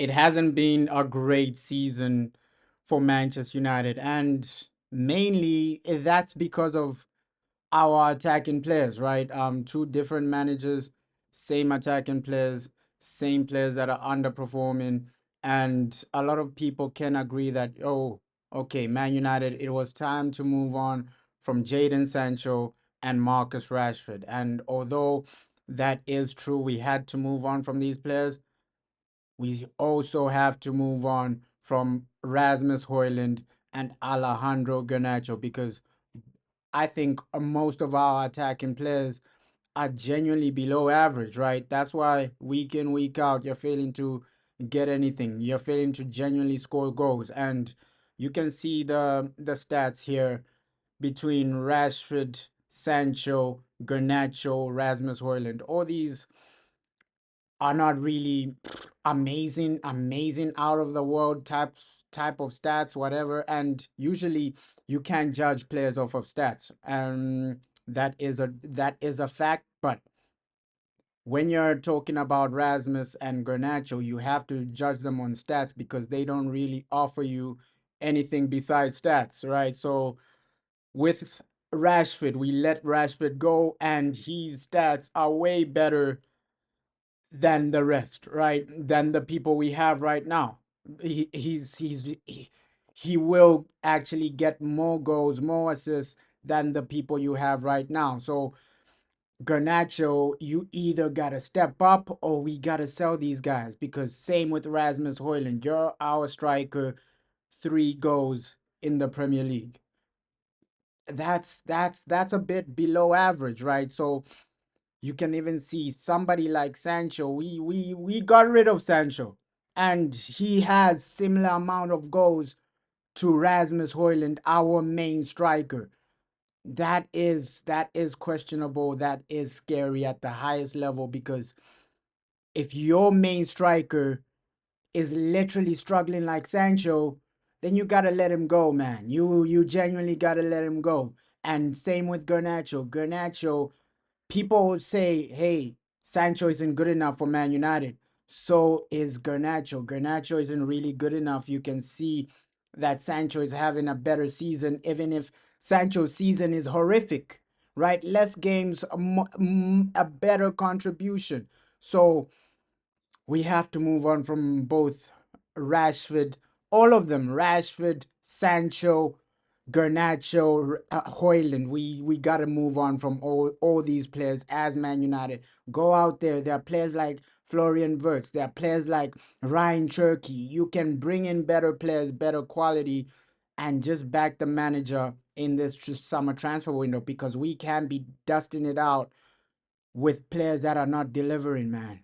it hasn't been a great season for Manchester United, and mainly that's because of our attacking players, right? Two different managers, same attacking players, same players that are underperforming, and a lot of people can agree that, oh, okay, Man United, it was time to move on from Jadon Sancho and Marcus Rashford. And although that is true, we had to move on from these players. We also have to move on from Rasmus Højlund and Alejandro Garnacho because I think most of our attacking players are genuinely below average, right? That's why week in, week out, you're failing to get anything. You're failing to genuinely score goals. And you can see the stats here between Rashford, Sancho, Garnacho, Rasmus Højlund. All these are not really amazing, out of the world type of stats, whatever. And usually you can't judge players off of stats. That is a fact. But when you're talking about Rasmus and Garnacho, you have to judge them on stats because they don't really offer you anything besides stats, right? So with Rashford, we let Rashford go, and his stats are way better than the rest, right? Than the people we have right now. He will actually get more goals, more assists than the people you have right now. So Garnacho, you either gotta step up or we gotta sell these guys because same with Rasmus Højlund. You're our striker, 3 goals in the Premier League. That's a bit below average, right? So you can even see somebody like Sancho. We got rid of Sancho, and he has similar amount of goals to Rasmus Højlund, our main striker. That is questionable. That is scary at the highest level because if your main striker is literally struggling like Sancho, then you gotta let him go, man. You genuinely gotta let him go. And same with Garnacho. Garnacho, people say, hey, Sancho isn't good enough for Man United. So is Garnacho. Garnacho isn't really good enough. You can see that Sancho is having a better season, even if Sancho's season is horrific, right? Less games, a better contribution. So we have to move on from both Rashford, all of them, Rashford, Sancho, Garnacho, Højlund. We got to move on from all these players as Man United. Go out there. There are players like Florian Wirtz. There are players like Ryan Cherky. You can bring in better players, better quality, and just back the manager in this summer transfer window because we can't be dusting it out with players that are not delivering, man.